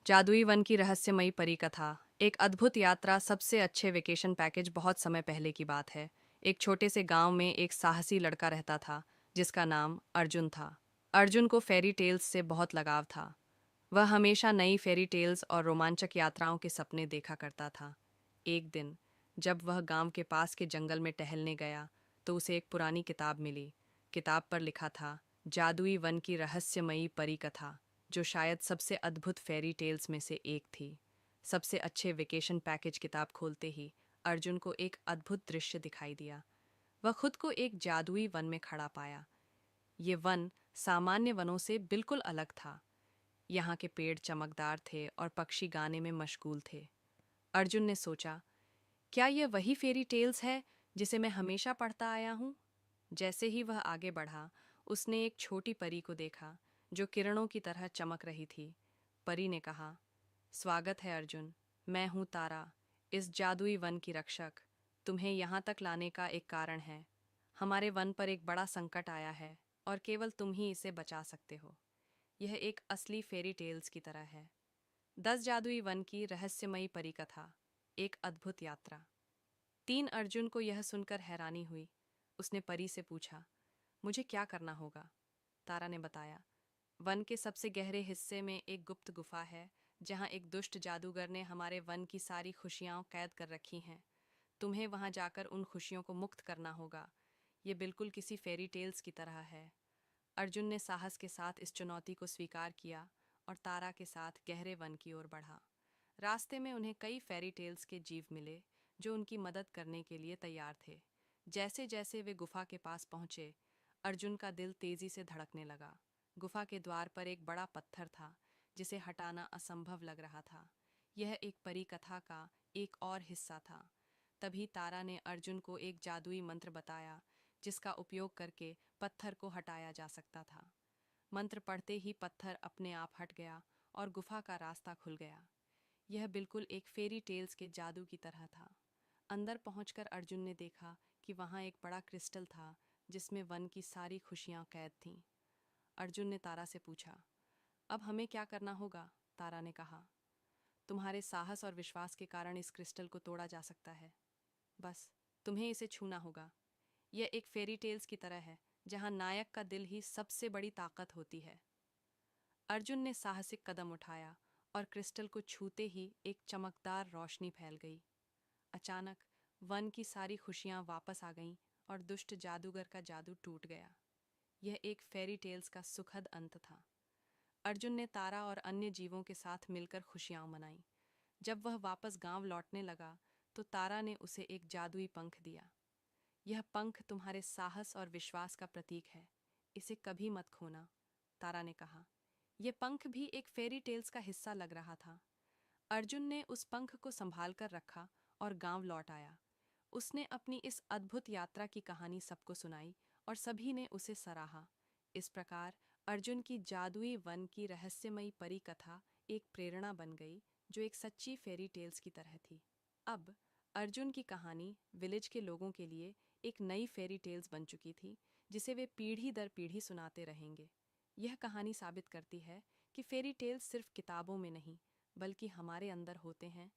जादुई वन की रहस्यमयी परी कथा। एक अद्भुत यात्रा, सबसे अच्छे वेकेशन पैकेज। बहुत समय पहले की बात है। एक छोटे से गांव में एक साहसी लड़का रहता था जिसका नाम अर्जुन था। अर्जुन को फेरी टेल्स से बहुत लगाव था। वह हमेशा नई फेरी टेल्स और रोमांचक यात्राओं के सपने देखा करता था। एक दिन जब वह गांव के पास के जंगल में टहलने गया तो उसे एक पुरानी किताब मिली। किताब पर लिखा था, जादुई वन की रहस्यमयी परी कथा, जो शायद सबसे अद्भुत फेरी टेल्स में से एक थी। सबसे अच्छे वेकेशन पैकेज किताब खोलते ही अर्जुन को एक अद्भुत दृश्य दिखाई दिया। वह खुद को एक जादुई वन में खड़ा पाया। ये वन सामान्य वनों से बिल्कुल अलग था। यहाँ के पेड़ चमकदार थे और पक्षी गाने में मशगूल थे। अर्जुन ने सोचा, क्या यह वही फेरी टेल्स है जिसे मैं हमेशा पढ़ता आया हूँ? जैसे ही वह आगे बढ़ा, उसने एक छोटी परी को देखा जो किरणों की तरह चमक रही थी। परी ने कहा, स्वागत है अर्जुन, मैं हूँ तारा, इस जादुई वन की रक्षक। तुम्हें यहाँ तक लाने का एक कारण है। हमारे वन पर एक बड़ा संकट आया है और केवल तुम ही इसे बचा सकते हो। यह एक असली फेरी टेल्स की तरह है। 10 जादुई वन की रहस्यमयी परी कथा, एक अद्भुत यात्रा। तीन अर्जुन को यह सुनकर हैरानी हुई। उसने परी से पूछा, मुझे क्या करना होगा? तारा ने बताया, वन के सबसे गहरे हिस्से में एक गुप्त गुफा है जहाँ एक दुष्ट जादूगर ने हमारे वन की सारी खुशियाँ कैद कर रखी हैं। तुम्हें वहाँ जाकर उन खुशियों को मुक्त करना होगा। ये बिल्कुल किसी फेरी टेल्स की तरह है। अर्जुन ने साहस के साथ इस चुनौती को स्वीकार किया और तारा के साथ गहरे वन की ओर बढ़ा। रास्ते में उन्हें कई फेरी टेल्स के जीव मिले जो उनकी मदद करने के लिए तैयार थे। जैसे जैसे वे गुफा के पास पहुंचे, अर्जुन का दिल तेजी से धड़कने लगा। गुफा के द्वार पर एक बड़ा पत्थर था जिसे हटाना असंभव लग रहा था। यह एक परी कथा का एक और हिस्सा था। तभी तारा ने अर्जुन को एक जादुई मंत्र बताया जिसका उपयोग करके पत्थर को हटाया जा सकता था। मंत्र पढ़ते ही पत्थर अपने आप हट गया और गुफा का रास्ता खुल गया। यह बिल्कुल एक फेरी टेल्स के जादू की तरह था। अंदर पहुंचकर अर्जुन ने देखा कि वहां एक बड़ा क्रिस्टल था जिसमें वन की सारी खुशियां कैद थीं। अर्जुन ने तारा से पूछा, अब हमें क्या करना होगा? तारा ने कहा, तुम्हारे साहस और विश्वास के कारण इस क्रिस्टल को तोड़ा जा सकता है। बस तुम्हें इसे छूना होगा। यह एक फेरी टेल्स की तरह है जहां नायक का दिल ही सबसे बड़ी ताकत होती है। अर्जुन ने साहसिक कदम उठाया और क्रिस्टल को छूते ही एक चमकदार रोशनी फैल गई। अचानक वन की सारी खुशियां वापस आ गईं और दुष्ट जादूगर का जादू टूट गया। यह एक फेरी टेल्स का सुखद अंत था। अर्जुन ने तारा और अन्य जीवों के साथ मिलकर खुशियां मनाईं। जब वह वापस गांव लौटने लगा तो तारा ने उसे एक जादुई पंख दिया। यह पंख तुम्हारे साहस और विश्वास का प्रतीक है। इसे कभी मत खोना, तारा ने कहा। यह पंख भी एक फेरी टेल्स का हिस्सा लग रहा था। अर्जुन ने उस पंख को संभाल कर रखा और गांव लौट आया। उसने अपनी इस अद्भुत यात्रा की कहानी सबको सुनाई और सभी ने उसे सराहा। इस प्रकार अर्जुन की जादुई वन की रहस्यमयी परी कथा एक प्रेरणा बन गई जो एक सच्ची फेरी टेल्स की तरह थी। अब अर्जुन की कहानी विलेज के लोगों के लिए एक नई फेरी टेल्स बन चुकी थी जिसे वे पीढ़ी दर पीढ़ी सुनाते रहेंगे। यह कहानी साबित करती है कि फेरी टेल्स सिर्फ किताबों में नहीं बल्कि हमारे अंदर होते हैं